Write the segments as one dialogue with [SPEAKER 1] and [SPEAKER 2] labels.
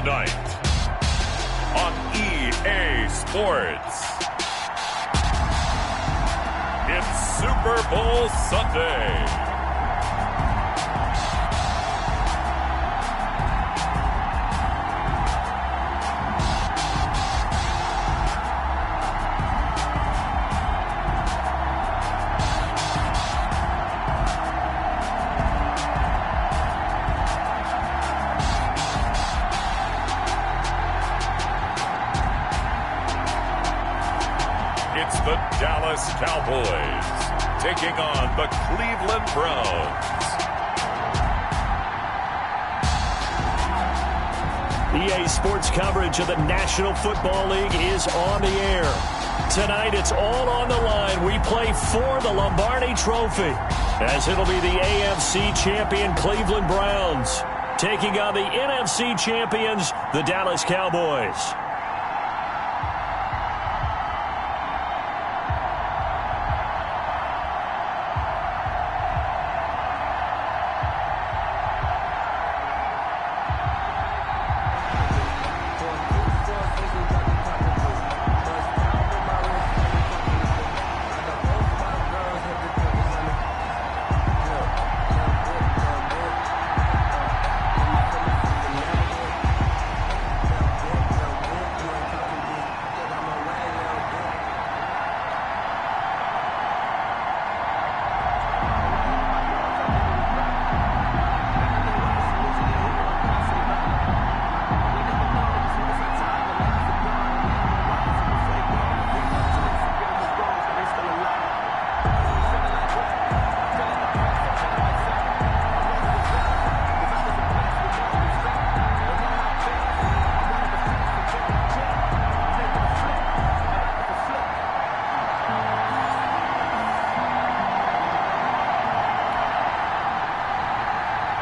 [SPEAKER 1] tonight on EA Sports. It's Super Bowl Sunday. It's the Dallas Cowboys taking on the Cleveland Browns.
[SPEAKER 2] EA Sports coverage of the National Football League is on the air. Tonight, it's all on the line. We play for the Lombardi Trophy, as it'll be the AFC champion Cleveland Browns taking on the NFC champions, the Dallas Cowboys.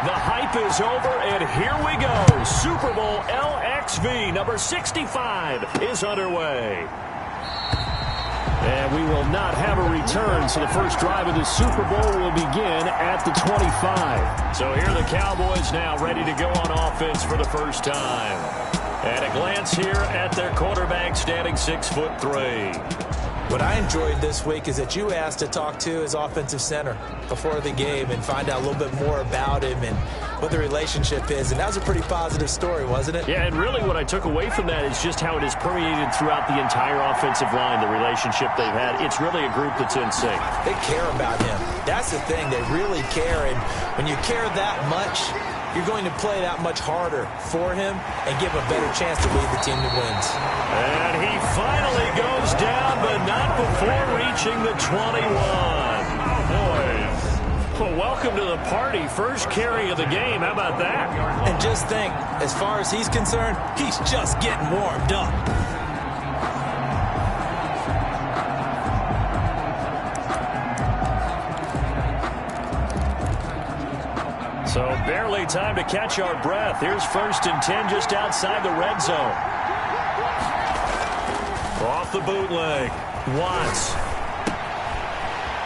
[SPEAKER 2] The hype is over, and here we go. Super Bowl LXV number 65 is underway. And we will not have a return, so the first drive of the Super Bowl will begin at the 25. So here are the Cowboys now ready to go on offense for the first time. And a glance here at their quarterback standing 6'3".
[SPEAKER 3] What I enjoyed this week is that you asked to talk to his offensive center before the game and find out a little bit more about him and what the relationship is. And that was a pretty positive story, wasn't it?
[SPEAKER 2] Yeah, and really what I took away from that is just how it has permeated throughout the entire offensive line, the relationship they've had. It's really a group that's in sync.
[SPEAKER 3] They care about him. That's the thing. They really care. And when you care that much, you're going to play that much harder for him and give him a better chance to lead the team to wins.
[SPEAKER 2] And he finally goes down, but not before reaching the 21. Boys, well, welcome to the party. First carry of the game. How about that?
[SPEAKER 3] And just think, as far as he's concerned, he's just getting warmed up.
[SPEAKER 2] So barely time to catch our breath. Here's 1st and 10 just outside the red zone. Off the bootleg. Watts.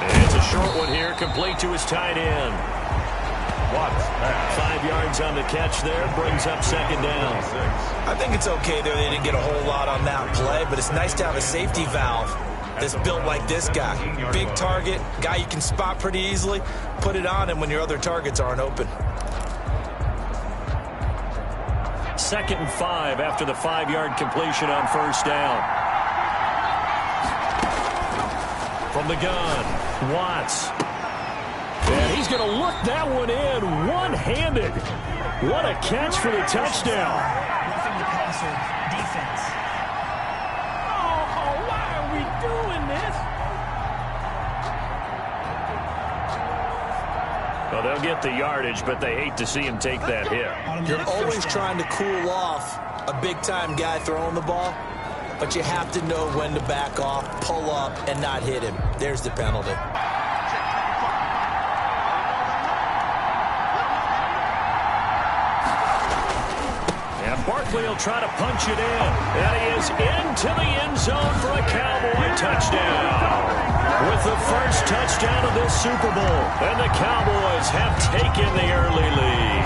[SPEAKER 2] And it's a short one here, complete to his tight end. Watts. 5 yards on the catch there, brings up 2nd down.
[SPEAKER 3] I think it's okay there. They didn't get a whole lot on that play, but it's nice to have a safety valve that's built like this guy. Big target, guy you can spot pretty easily. Put it on him when your other targets aren't open.
[SPEAKER 2] 2nd and 5 after the 5-yard completion on 1st down. From the gun, Watts. And he's going to look that one in one-handed. What a catch for the touchdown.
[SPEAKER 4] Roughing the passer, defense. Oh, why are we doing this?
[SPEAKER 2] Well, they'll get the yardage, but they hate to see him take that hit.
[SPEAKER 3] You're always trying to cool off a big-time guy throwing the ball, but you have to know when to back off, pull up, and not hit him. There's the penalty.
[SPEAKER 2] And Barkley will try to punch it in. And he is into the end zone for a Cowboy touchdown. With the first touchdown of this Super Bowl. And the Cowboys have taken the early lead.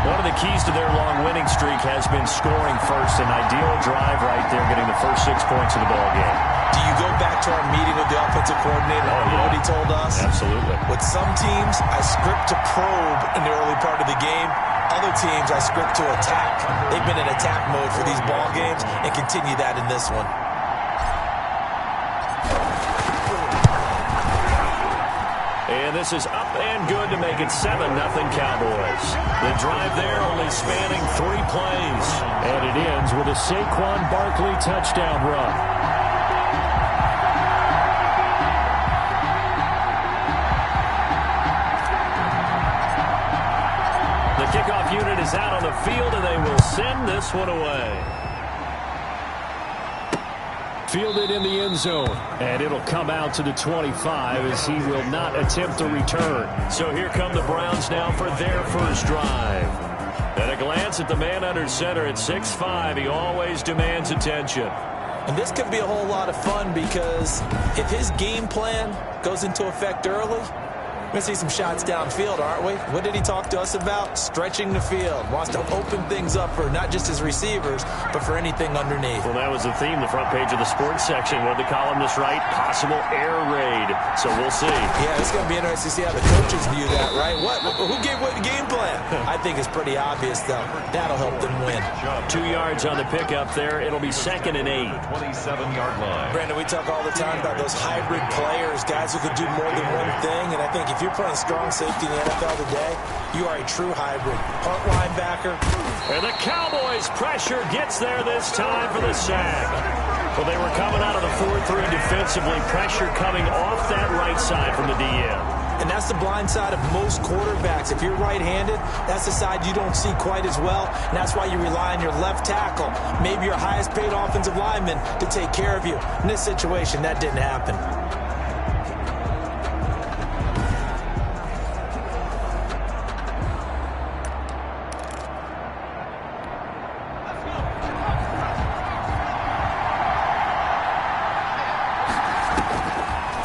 [SPEAKER 2] One of the keys to their long winning streak has been scoring first. An ideal drive right there, getting the first 6 points of the ball game.
[SPEAKER 3] Do you go back to our meeting with the offensive coordinator? What he told us?
[SPEAKER 2] Absolutely.
[SPEAKER 3] With some teams, I script to probe in the early part of the game. Other teams, I script to attack. They've been in attack mode for these ball games and continue that in this one.
[SPEAKER 2] And this is up and good to make it 7-0 Cowboys. The drive there only spanning 3 plays. And it ends with a Saquon Barkley touchdown run. The kickoff unit is out on the field, and they will send this one away. Fielded in the end zone, and it'll come out to the 25 as he will not attempt a return. So here come the Browns now for their first drive. At a glance at the man under center at 6'5", he always demands attention.
[SPEAKER 3] And this could be a whole lot of fun because if his game plan goes into effect early, we're going to see some shots downfield, aren't we? What did he talk to us about? Stretching the field. Wants to open things up for not just his receivers, but for anything underneath.
[SPEAKER 2] Well, that was the theme, the front page of the sports section. What did the columnist write? Possible air raid. So we'll see.
[SPEAKER 3] Yeah, it's going to be interesting to see how the coaches view that, right? Who gave what game plan? I think it's pretty obvious, though. That'll help them win.
[SPEAKER 2] 2 yards on the pickup there. It'll be 2nd and 8.
[SPEAKER 1] 27-yard line.
[SPEAKER 3] Brandon, we talk all the time about those hybrid players, guys who can do more than one thing, and I think if you're playing strong safety in the NFL today, you are a true hybrid. Punt linebacker.
[SPEAKER 2] And the Cowboys pressure gets there this time for the sack. Well, they were coming out of the 4-3 defensively. Pressure coming off that right side from the DM.
[SPEAKER 3] And that's the blind side of most quarterbacks. If you're right-handed, that's the side you don't see quite as well. And that's why you rely on your left tackle, maybe your highest-paid offensive lineman, to take care of you. In this situation, that didn't happen.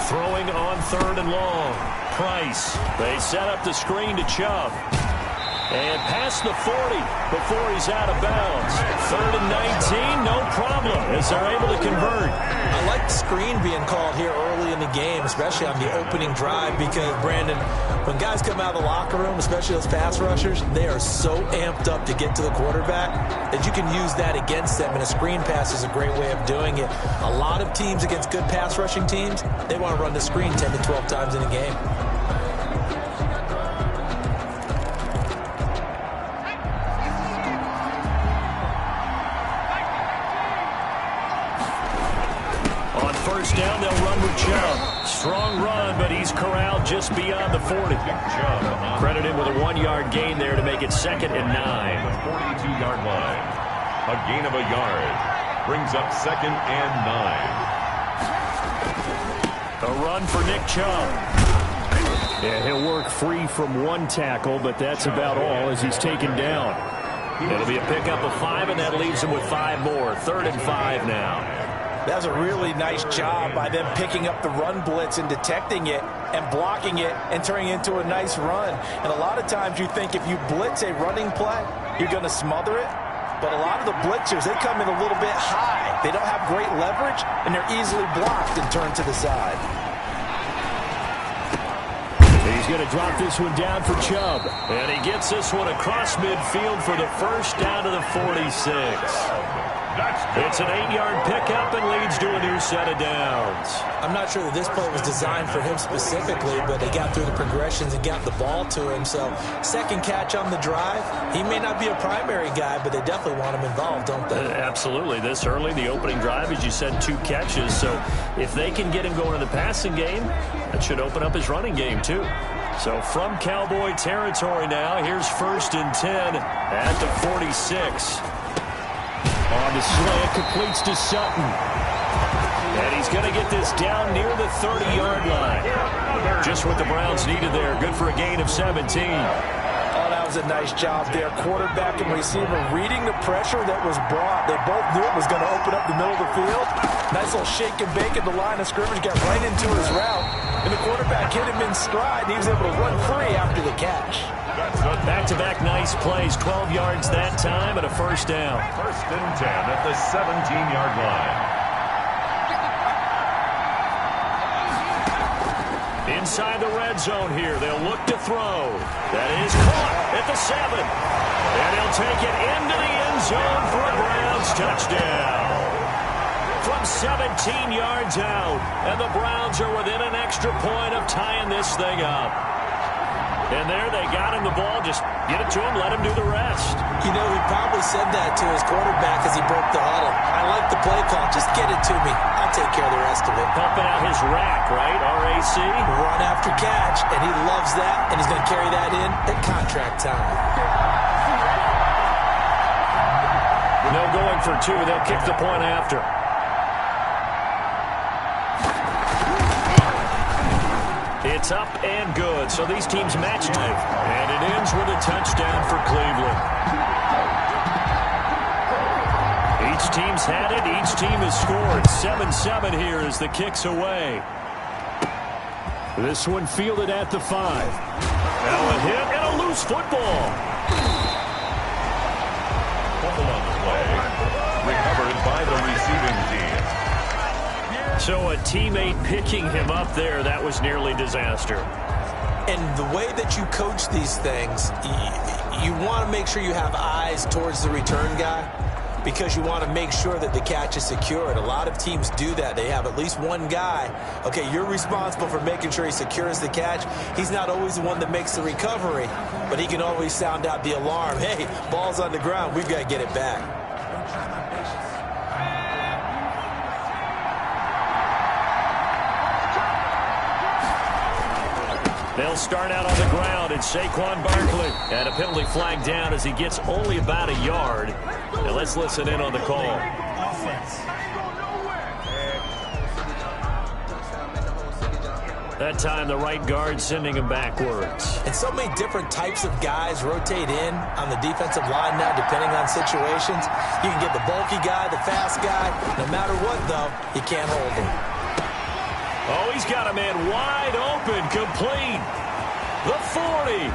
[SPEAKER 2] Throwing on 3rd and long. Price. They set up the screen to Chubb. And past the 40 before he's out of bounds. 3rd and 19, no problem, as they're able to convert.
[SPEAKER 3] I like the screen being called here early in the game, especially on the opening drive, because, Brandon, when guys come out of the locker room, especially those pass rushers, they are so amped up to get to the quarterback that you can use that against them, and a screen pass is a great way of doing it. A lot of teams against good pass rushing teams, they want to run the screen 10 to 12 times in a game.
[SPEAKER 2] Down, they'll run with Chubb. Strong run, but he's corralled just beyond the 40. Credit him with a 1-yard gain there to make it 2nd and 9.
[SPEAKER 1] 42-yard line. A gain of a yard. Brings up 2nd and 9.
[SPEAKER 2] A run for Nick Chubb. Yeah, he'll work free from 1 tackle, but that's about all as he's taken down. It'll be a pickup of 5, and that leaves him with 5 more. 3rd and 5 now.
[SPEAKER 3] That was a really nice job by them picking up the run blitz and detecting it and blocking it and turning it into a nice run. And a lot of times you think if you blitz a running play, you're going to smother it. But a lot of the blitzers, they come in a little bit high. They don't have great leverage, and they're easily blocked and turned to the side.
[SPEAKER 2] He's going to drop this one down for Chubb. And he gets this one across midfield for the first down to the 46. It's an 8-yard pickup and leads to a new set of downs.
[SPEAKER 3] I'm not sure that this play was designed for him specifically, but they got through the progressions and got the ball to him. So, second catch on the drive. He may not be a primary guy, but they definitely want him involved, don't they?
[SPEAKER 2] Absolutely. This early, the opening drive, as you said, 2 catches. So, if they can get him going in the passing game, that should open up his running game, too. So, from Cowboy territory now, here's 1st and 10 at the 46. On the slant, completes to Sutton. And he's going to get this down near the 30-yard line. Just what the Browns needed there. Good for a gain of 17.
[SPEAKER 3] Oh, that was a nice job there. Quarterback and receiver reading the pressure that was brought. They both knew it was going to open up the middle of the field. Nice little shake and bake at the line of scrimmage. Got right into his route. And the quarterback hit him in stride. And he was able to run free after the catch.
[SPEAKER 2] Back-to-back nice plays, 12 yards that time and a first down.
[SPEAKER 1] First and 10 at the 17-yard line.
[SPEAKER 2] Inside the red zone here, they'll look to throw. That is caught at the 7. And he'll take it into the end zone for a Browns touchdown. From 17 yards out, and the Browns are within an extra point of tying this thing up. And there they got him the ball. Just get it to him, let him do the rest.
[SPEAKER 3] You know, he probably said that to his quarterback as he broke the huddle. I like the play call. Just get it to me. I'll take care of the rest of it.
[SPEAKER 2] Helping out his rack, right? RAC.
[SPEAKER 3] Run after catch, and he loves that, and he's going to carry that in at contract time.
[SPEAKER 2] No going for two. They'll kick the point after. It's up and good. So these teams match time. And it ends with a touchdown for Cleveland. Each team's had it. Each team has scored. 7-7 here as the kick's away. This one fielded at the 5. Now a hit and a loose football.
[SPEAKER 1] Fumble on the play. Recovered by the receiving team.
[SPEAKER 2] So a teammate picking him up there, that was nearly disaster.
[SPEAKER 3] And the way that you coach these things, you want to make sure you have eyes towards the return guy because you want to make sure that the catch is secured. A lot of teams do that. They have at least one guy. Okay, you're responsible for making sure he secures the catch. He's not always the one that makes the recovery, but he can always sound out the alarm. Hey, ball's on the ground. We've got to get it back.
[SPEAKER 2] They'll start out on the ground, and Saquon Barkley. And a penalty flag down as he gets only about a yard. Now let's listen in on the call.
[SPEAKER 4] Offense.
[SPEAKER 2] That time the right guard sending him backwards.
[SPEAKER 3] And so many different types of guys rotate in on the defensive line now depending on situations. You can get the bulky guy, the fast guy. No matter what, though, you can't hold him.
[SPEAKER 2] Oh, he's got a man wide open, complete. The 40,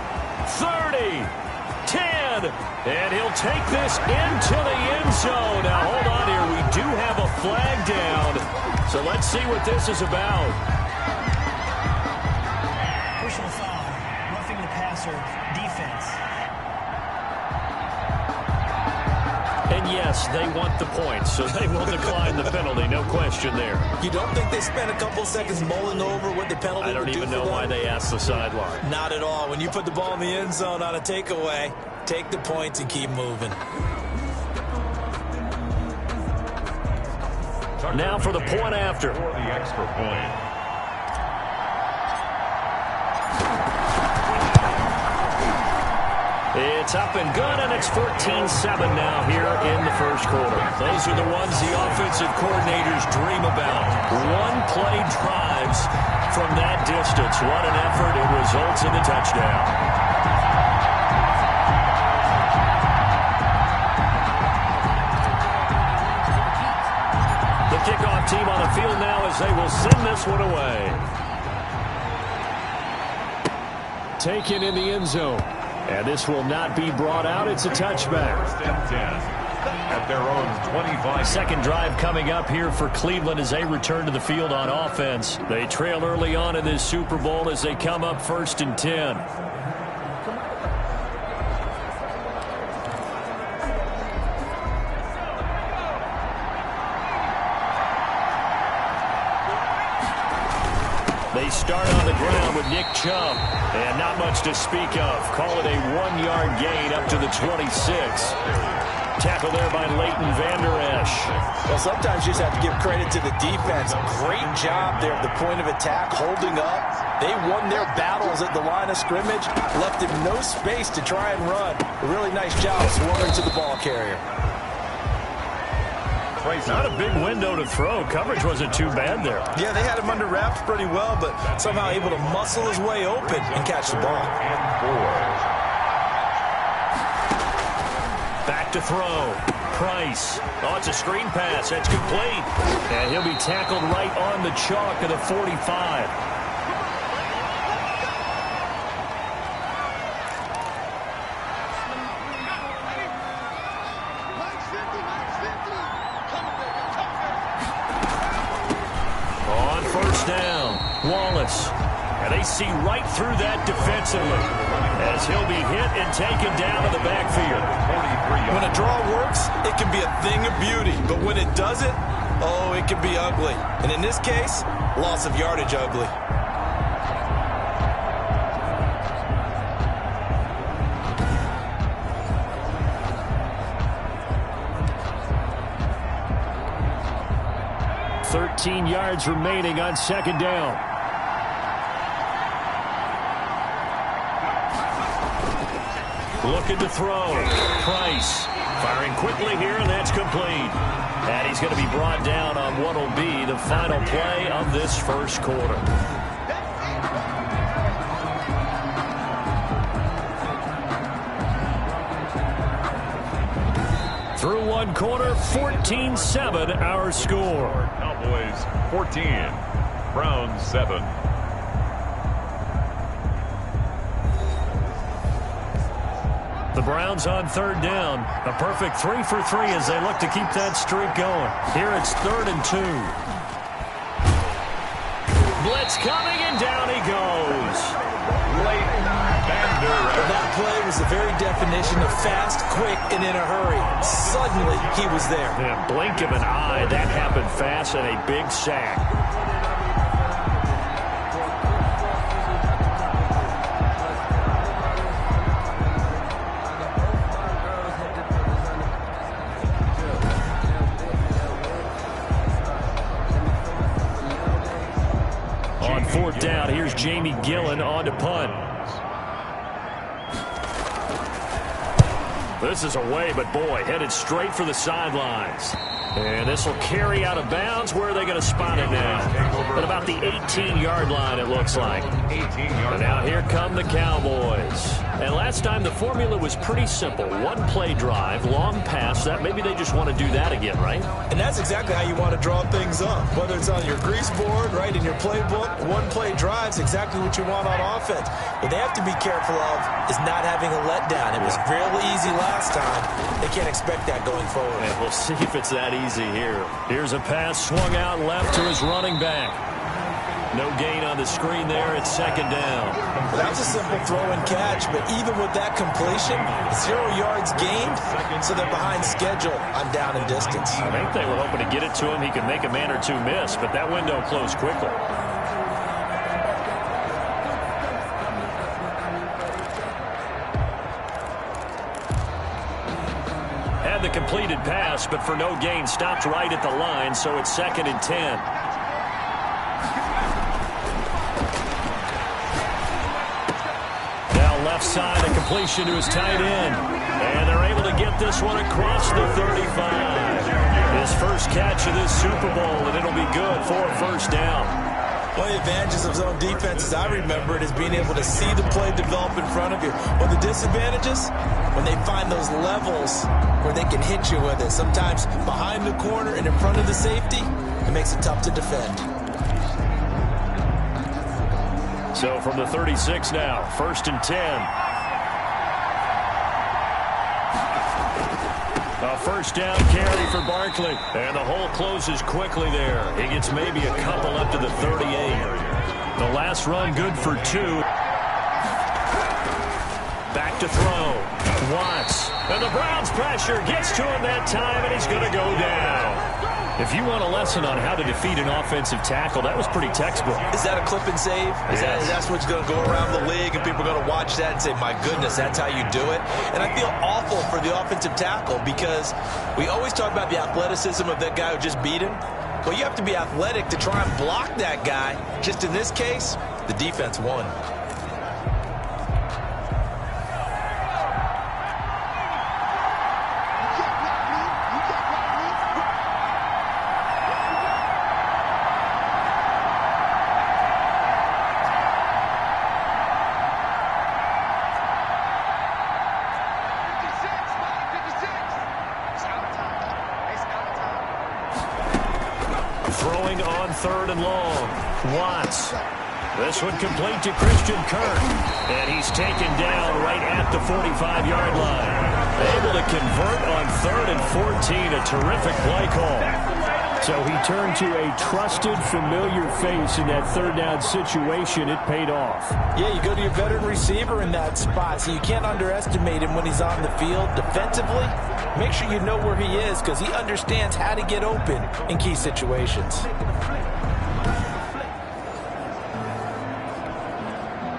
[SPEAKER 2] 30, 10, and he'll take this into the end zone. Now, hold on here. We do have a flag down, so let's see what this is about.
[SPEAKER 4] Personal foul. Roughing the passer. Defense.
[SPEAKER 2] And yes, they want the points, so they will decline the penalty. No question there.
[SPEAKER 3] You don't think they spent a couple seconds mulling over what the penalty
[SPEAKER 2] I don't
[SPEAKER 3] would do
[SPEAKER 2] even
[SPEAKER 3] for
[SPEAKER 2] know
[SPEAKER 3] them?
[SPEAKER 2] why they asked the sideline.
[SPEAKER 3] Not at all. When you put the ball in the end zone on a takeaway, take the points and keep moving.
[SPEAKER 2] Now for the point after.
[SPEAKER 1] For the extra point.
[SPEAKER 2] It's up and good, and it's 14-7 now here in the first quarter. Those are the ones the offensive coordinators dream about. One-play drives from that distance. What an effort. It results in the touchdown. The kickoff team on the field now as they will send this one away. Taken in the end zone. And this will not be brought out. It's a touchback.
[SPEAKER 1] First and 10 at their own 25.
[SPEAKER 2] Second drive coming up here for Cleveland as they return to the field on offense. They trail early on in this Super Bowl as they come up 1st and 10. They start on the ground with Nick Chubb, and not much to speak of. Call it a 1-yard gain up to the 26. Tackle there by Leighton Vander Esch.
[SPEAKER 3] Well, sometimes you just have to give credit to the defense. Great job there at the point of attack, holding up. They won their battles at the line of scrimmage, left him no space to try and run. A really nice job swarming to the ball carrier.
[SPEAKER 2] Not a big window to throw. Coverage wasn't too bad there.
[SPEAKER 3] Yeah, they had him under wraps pretty well, but somehow able to muscle his way open and catch the ball.
[SPEAKER 2] Back to throw. Price. Oh, it's a screen pass. That's complete. And he'll be tackled right on the chalk of the 45. Wallace. And they see right through that defensively as he'll be hit and taken down to the backfield.
[SPEAKER 3] When a draw works, it can be a thing of beauty. But when it doesn't, oh, it can be ugly. And in this case, loss of yardage ugly.
[SPEAKER 2] Yards remaining on second down. Looking to throw. Price firing quickly here, and that's complete. And he's going to be brought down on what will be the final play of this first quarter. Through one quarter, 14-7 our score.
[SPEAKER 1] Cowboys 14, Browns 7.
[SPEAKER 2] The Browns on third down. A perfect 3 for 3 as they look to keep that streak going. Here it's 3rd and 2. Blitz coming, and down he goes.
[SPEAKER 3] That play was the very definition of fast, quick, and in a hurry. Suddenly, he was there.
[SPEAKER 2] Yeah, blink of an eye, that happened fast, and a big sack. On fourth down, here's Jamie Gillen on to punt. This is away, but boy, headed straight for the sidelines. And this will carry out of bounds. Where are they going to spot it now? At about the 18-yard line, it looks like. And now here come the Cowboys. And last time the formula was pretty simple. One play drive, long pass. That maybe they just want to do that again, right?
[SPEAKER 3] And that's exactly how you want to draw things up. Whether it's on your grease board, right, in your playbook, one play drive's exactly what you want on offense. What they have to be careful of is not having a letdown. It was real easy last time. They can't expect that going forward.
[SPEAKER 2] And we'll see if it's that easy here. Here's a pass swung out left to his running back. No gain on the screen there at second down.
[SPEAKER 3] That was a simple throw and catch, but even with that completion, 0 yards gained, so they're behind schedule on down and distance.
[SPEAKER 2] I think they were hoping to get it to him. He could make a man or two miss, but that window closed quickly. Had the completed pass, but for no gain, stopped right at the line, so it's 2nd and 10. Left side, a completion to his tight end. And they're able to get this one across the 35. His first catch of this Super Bowl, and it'll be good for a first down.
[SPEAKER 3] One of the advantages of zone defense, as I remember it, is being able to see the play develop in front of you. One of the disadvantages, when they find those levels where they can hit you with it, sometimes behind the corner and in front of the safety, it makes it tough to defend.
[SPEAKER 2] So from the 36 now, 1st and 10. A first down carry for Barkley. And the hole closes quickly there. He gets maybe a couple up to the 38. The last run good for 2. Back to throw. Watts. And the Browns pressure gets to him that time, and he's going to go down. If you want a lesson on how to defeat an offensive tackle, that was pretty textbook.
[SPEAKER 3] Is that a clip and save? That's what's going to go around the league, and people are going to watch that and say, my goodness, that's how you do it? And I feel awful for the offensive tackle because we always talk about the athleticism of that guy who just beat him. Well, you have to be athletic to try and block that guy. Just in this case, the defense won.
[SPEAKER 2] Throwing on 3rd and long. Watts. This one complete to Christian Kirk. And he's taken down right at the 45-yard line. Able to convert on 3rd and 14. A terrific play call. So he turned to a trusted, familiar face in that third down situation. It paid off.
[SPEAKER 3] Yeah, you go to your veteran receiver in that spot, so you can't underestimate him when he's on the field. Defensively, make sure you know where he is because he understands how to get open in key situations.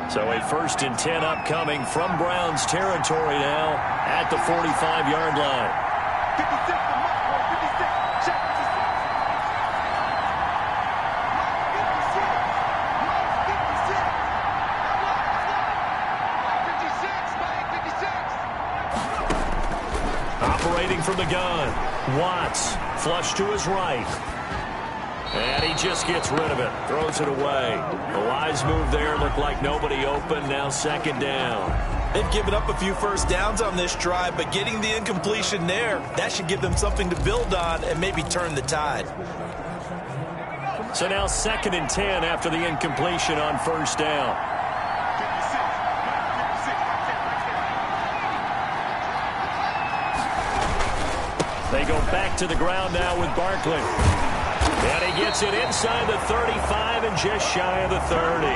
[SPEAKER 2] So a 1st and 10 upcoming from Browns territory now at the 45-yard line. Operating from the gun, Watts, flush to his right. And he just gets rid of it, throws it away. The wise move there, looked like nobody open, now 2nd down.
[SPEAKER 3] They've given up a few first downs on this drive, but getting the incompletion there, that should give them something to build on and maybe turn the tide.
[SPEAKER 2] So now 2nd and 10 after the incompletion on 1st down. They go back to the ground now with Barkley. And he gets it inside the 35 and just shy of the 30.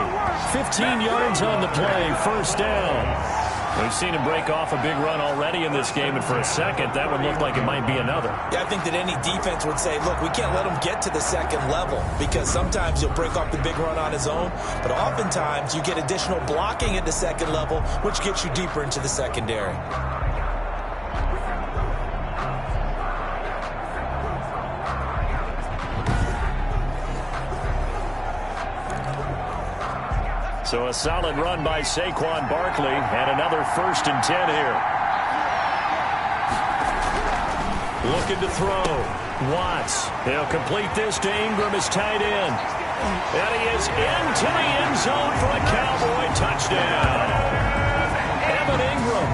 [SPEAKER 2] 15 yards on the play, 1st down. We've seen him break off a big run already in this game, and for a second, that would look like it might be another.
[SPEAKER 3] Yeah, I think that any defense would say, look, we can't let him get to the 2nd level because sometimes he'll break off the big run on his own, but oftentimes you get additional blocking at the 2nd level, which gets you deeper into the secondary.
[SPEAKER 2] So a solid run by Saquon Barkley, and another 1st and 10 here. Looking to throw. Watts. He'll complete this to Ingram, his tight end. And he is into the end zone for a Cowboy touchdown. Evan Ingram,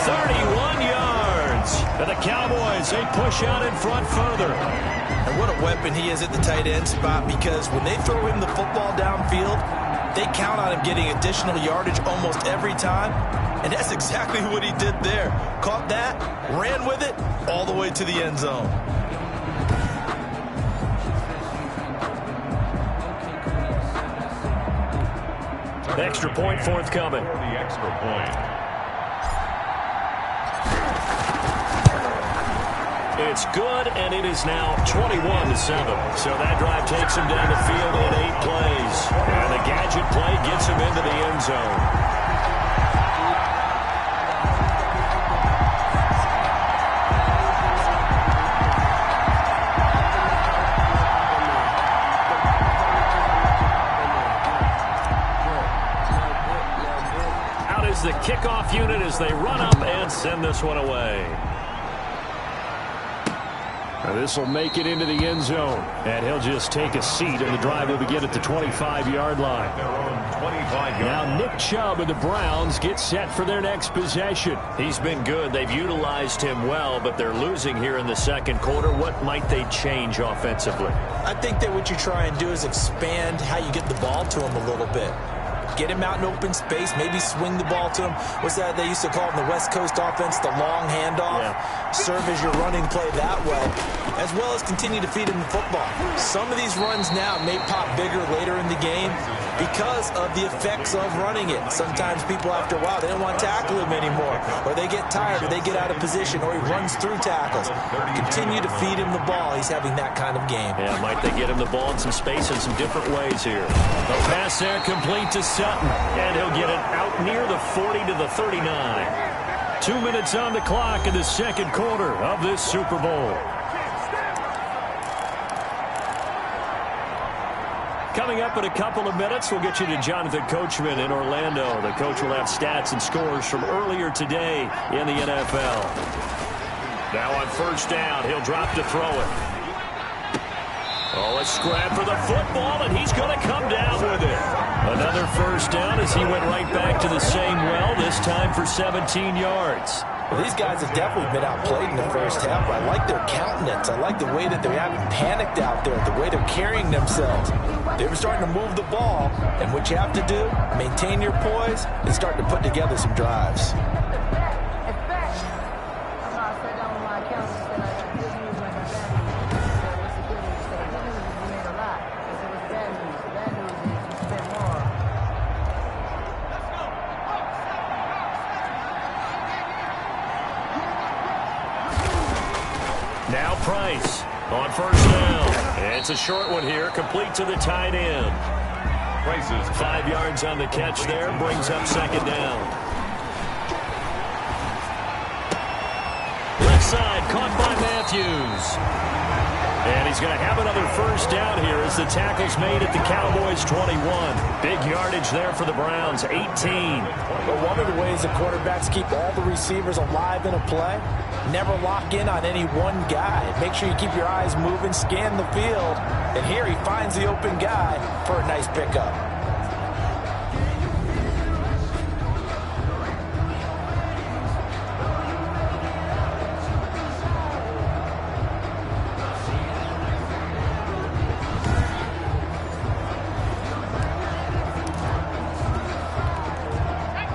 [SPEAKER 2] 31 yards. And the Cowboys, they push out in front further.
[SPEAKER 3] And what a weapon he is at the tight end spot, because when they throw him the football downfield, they count on him getting additional yardage almost every time, and that's exactly what he did there. Caught that, ran with it, all the way to the end zone.
[SPEAKER 2] Extra point forthcoming.
[SPEAKER 1] The extra point.
[SPEAKER 2] It's good, and it is now 21-7. So that drive takes him down the field in 8 plays. And the gadget play gets him into the end zone. Out is the kickoff unit as they run up and send this one away. This will make it into the end zone, and he'll just take a seat, and the drive will begin at the 25-yard line. Now Nick Chubb and the Browns get set for their next possession. He's been good. They've utilized him well, but they're losing here in the 2nd quarter. What might they change offensively?
[SPEAKER 3] I think that what you try and do is expand how you get the ball to him a little bit. Get him out in open space, maybe swing the ball to him. What's that they used to call in the West Coast offense, the long handoff? Yeah. Serve as your running play that way, as well as continue to feed him the football. Some of these runs now may pop bigger later in the game because of the effects of running it. Sometimes people, after a while, they don't want to tackle him anymore, or they get tired, or they get out of position, or he runs through tackles. Continue to feed him the ball. He's having that kind of game.
[SPEAKER 2] Yeah, might they get him the ball in some space in some different ways here. The pass there complete to Sutton, and he'll get it out near the 40 to the 39. 2 minutes on the clock in the 2nd quarter of this Super Bowl. Coming up in a couple of minutes, we'll get you to Jonathan Coachman in Orlando. The coach will have stats and scores from earlier today in the NFL. Now on 1st down, he'll drop to throw it. Oh, a scrap for the football, and he's going to come down with it. Another 1st down as he went right back to the same well, this time for 17 yards.
[SPEAKER 3] Well, these guys have definitely been outplayed in the 1st half. I like their countenance. I like the way that they haven't panicked out there, the way they're carrying themselves. They were starting to move the ball, and what you have to do, maintain your poise and start to put together some drives.
[SPEAKER 2] Price on first down. It's a short one here, complete to the tight end.
[SPEAKER 1] Price's
[SPEAKER 2] 5 yards on the catch there, brings up second down. Left side, caught by Matthews. And he's going to have another first down here as the tackle's made at the Cowboys 21. Big yardage there for the Browns, 18.
[SPEAKER 3] But one of the ways the quarterbacks keep all the receivers alive in a play, never lock in on any one guy. Make sure you keep your eyes moving, scan the field. And here he finds the open guy for a nice pickup.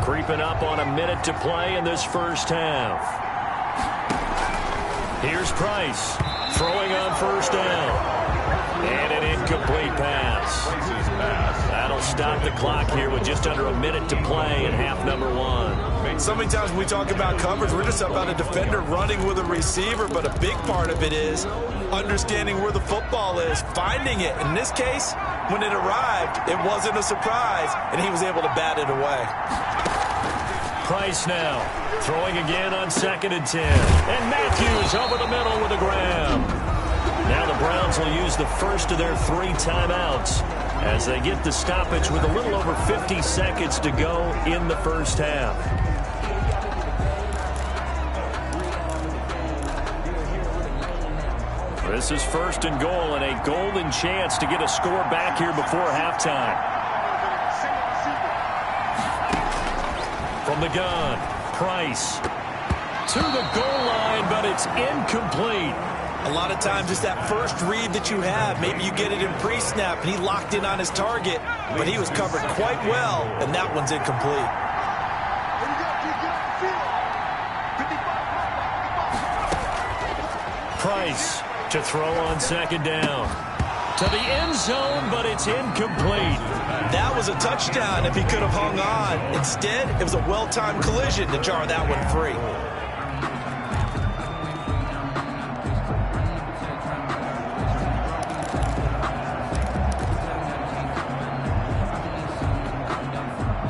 [SPEAKER 2] Creeping up on a minute to play in this first half. Here's Price, throwing on first down. And an incomplete pass. That'll stop the clock here with just under a minute to play in half number 1.
[SPEAKER 3] So many times when we talk about coverage, we're just about a defender running with a receiver, but a big part of it is understanding where the football is, finding it. In this case, when it arrived, it wasn't a surprise, and he was able to bat it away.
[SPEAKER 2] Price now, throwing again on 2nd and 10. And Matthews over the middle with a grab. Now the Browns will use the first of their 3 timeouts as they get the stoppage with a little over 50 seconds to go in the first half. This is 1st and goal and a golden chance to get a score back here before halftime. From the gun, Price to the goal line, but it's incomplete.
[SPEAKER 3] A lot of times it's that first read that you have. Maybe you get it in pre-snap, and he locked in on his target, but he was covered quite well, and that one's incomplete.
[SPEAKER 2] Price to throw on 2nd down. To the end zone, but it's incomplete.
[SPEAKER 3] That was a touchdown if he could have hung on. Instead, it was a well-timed collision to jar that one free.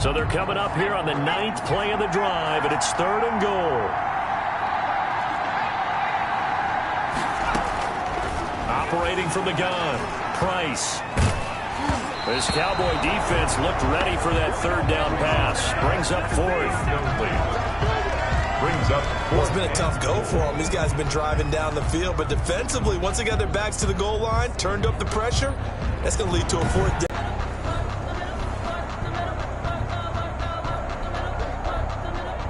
[SPEAKER 2] So they're coming up here on the 9th play of the drive, and it's 3rd and goal. Operating from the gun, Price. This Cowboy defense looked ready for that 3rd down pass. Brings up 4th.
[SPEAKER 1] Brings up 4th.
[SPEAKER 3] Well, it's been a tough go for them. These guys have been driving down the field, but defensively, once they got their backs to the goal line, turned up the pressure, that's going to lead to a 4th down.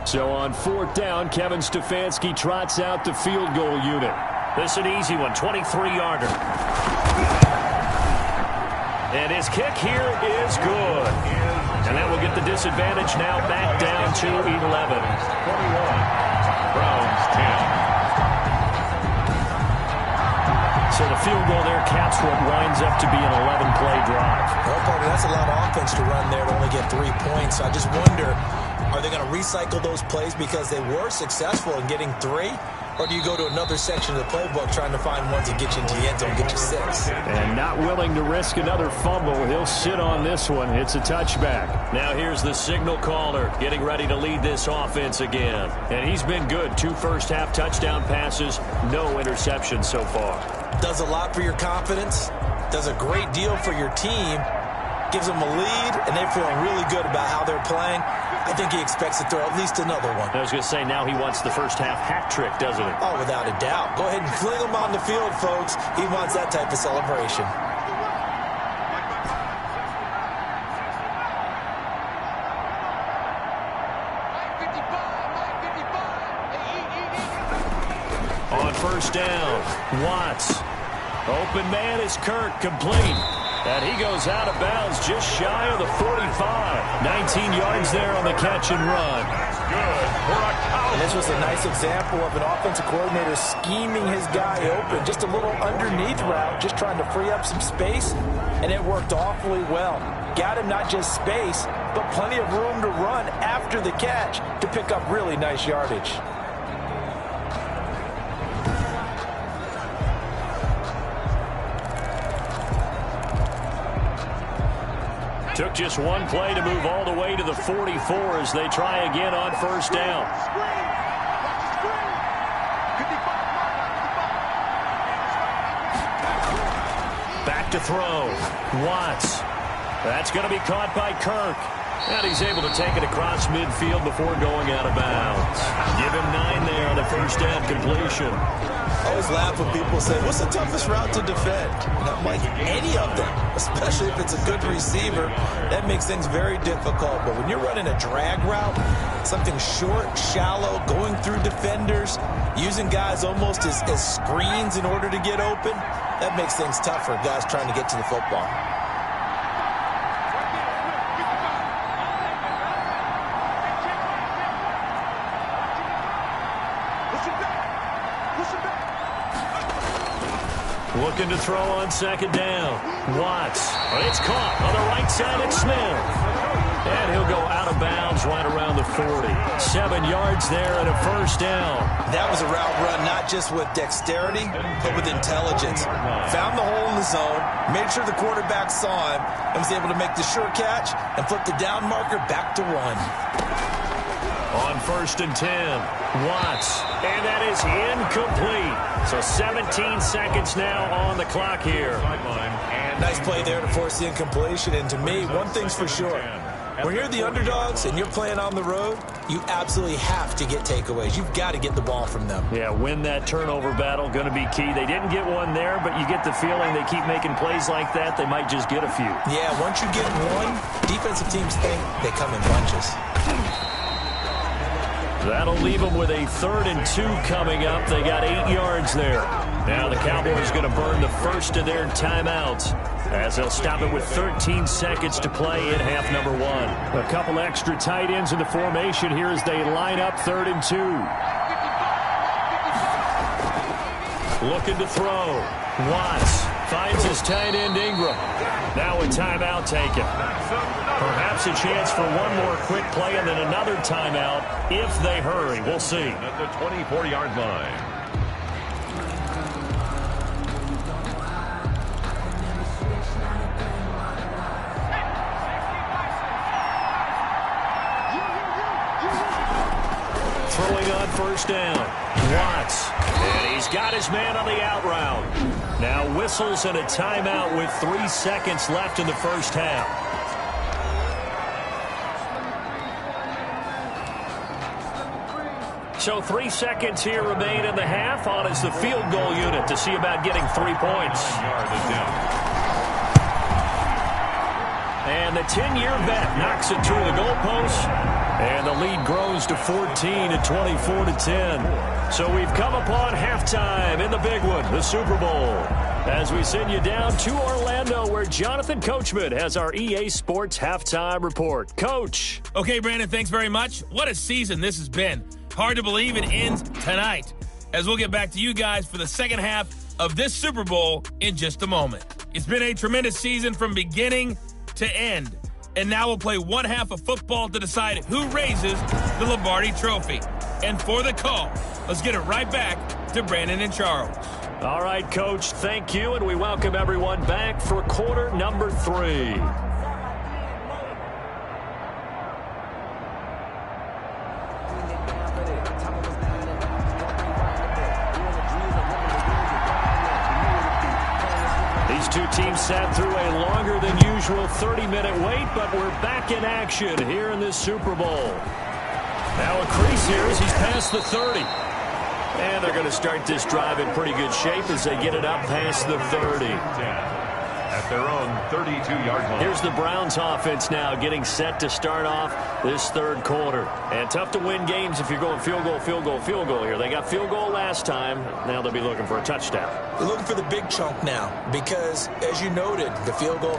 [SPEAKER 2] So on 4th down, Kevin Stefanski trots out the field goal unit. This is an easy one, 23-yarder. And his kick here is good. And that will get the disadvantage now back down to 11.
[SPEAKER 1] 21. Browns 10.
[SPEAKER 2] So the field goal there caps what winds up to be an 11-play drive.
[SPEAKER 3] Well, partner, that's a lot of offense to run there to only get 3 points. I just wonder, are they going to recycle those plays because they were successful in getting 3? Or do you go to another section of the playbook trying to find ones that get you into the end zone and get you 6?
[SPEAKER 2] And not willing to risk another fumble. He'll sit on this one. It's a touchback. Now here's the signal caller getting ready to lead this offense again. And he's been good. 2 first-half touchdown passes, no interceptions so far.
[SPEAKER 3] Does a lot for your confidence. Does a great deal for your team. Gives them a lead, and they're feeling really good about how they're playing. I think he expects to throw at least another one.
[SPEAKER 2] I was going to say, now he wants the first-half hat trick, doesn't he?
[SPEAKER 3] Oh, without a doubt. Go ahead and fling him on the field, folks. He wants that type of celebration.
[SPEAKER 2] On first down, Watts. Open man is Kirk, complete. And he goes out of bounds just shy of the 45. 19 yards there on the catch and run.
[SPEAKER 1] Good for a Cowboy.
[SPEAKER 3] And this was a nice example of an offensive coordinator scheming his guy open. Just a little underneath route, just trying to free up some space, and it worked awfully well. Got him not just space, but plenty of room to run after the catch to pick up really nice yardage.
[SPEAKER 2] Took just one play to move all the way to the 44 as they try again on first down. Back to throw. Watts. That's going to be caught by Kirk. And he's able to take it across midfield before going out of bounds. Give him 9 there on the first down completion.
[SPEAKER 3] I always laugh when people say, what's the toughest route to defend? And I'm like, any of them, especially if it's a good receiver. That makes things very difficult. But when you're running a drag route, something short, shallow, going through defenders, using guys almost as screens in order to get open, that makes things tough for guys trying to get to the football.
[SPEAKER 2] Looking to throw on second down. Watts. It's caught on the right side at Smith. And he'll go out of bounds right around the 40. 7 yards there and a first down.
[SPEAKER 3] That was a route run not just with dexterity, but with intelligence. Found the hole in the zone, made sure the quarterback saw him, and was able to make the sure catch and flip the down marker back to 1.
[SPEAKER 2] On first and 10, Watts. And that is incomplete. So 17 seconds now on the clock here.
[SPEAKER 3] Nice play there to force the incompletion. And to me, one thing's for sure. When you're the underdogs and you're playing on the road, you absolutely have to get takeaways. You've got to get the ball from them.
[SPEAKER 2] Yeah, win that turnover battle, going to be key. They didn't get one there, but you get the feeling they keep making plays like that, they might just get a few.
[SPEAKER 3] Yeah, once you get one, defensive teams think they come in bunches.
[SPEAKER 2] That'll leave them with a 3rd and 2 coming up. They got 8 yards there. Now the Cowboys going to burn the first of their timeouts as they'll stop it with 13 seconds to play in half number 1. A couple extra tight ends in the formation here as they line up 3rd and 2. Looking to throw. Watts finds his tight end Ingram. Now a timeout taken. Perhaps a chance for one more quick play and then another timeout if they hurry. We'll see.
[SPEAKER 1] At the 24-yard line.
[SPEAKER 2] Throwing on first down. Watts. And he's got his man on the out route. Now whistles and a timeout with 3 seconds left in the first half. So 3 seconds here remain in the half. On is the field goal unit to see about getting 3 points. And the 10-year vet knocks it through the goalpost. And the lead grows to 14 at 24-10. So we've come upon halftime in the big one, the Super Bowl. As we send you down to Orlando, where Jonathan Coachman has our EA Sports halftime report. Coach.
[SPEAKER 5] Okay, Brandon, thanks very much. What a season this has been. Hard to believe it ends tonight, as we'll get back to you guys for the second half of this Super Bowl in just a moment. It's been a tremendous season from beginning to end, and now we'll play one half of football to decide who raises the Lombardi Trophy. And for the call, let's get it right back to Brandon and Charles.
[SPEAKER 2] All right, Coach, thank you, and we welcome everyone back for quarter number 3. These two teams sat through a longer than usual 30-minute wait, but we're back in action here in this Super Bowl. Now a crease here as he's past the 30. And they're going to start this drive in pretty good shape as they get it up past the 30.
[SPEAKER 1] At their own 32-yard line.
[SPEAKER 2] Here's the Browns offense now getting set to start off this third quarter. And tough to win games if you're going field goal, field goal, field goal here. They got field goal last time. Now they'll be looking for a touchdown.
[SPEAKER 3] They're looking for the big chunk now because, as you noted, the field goal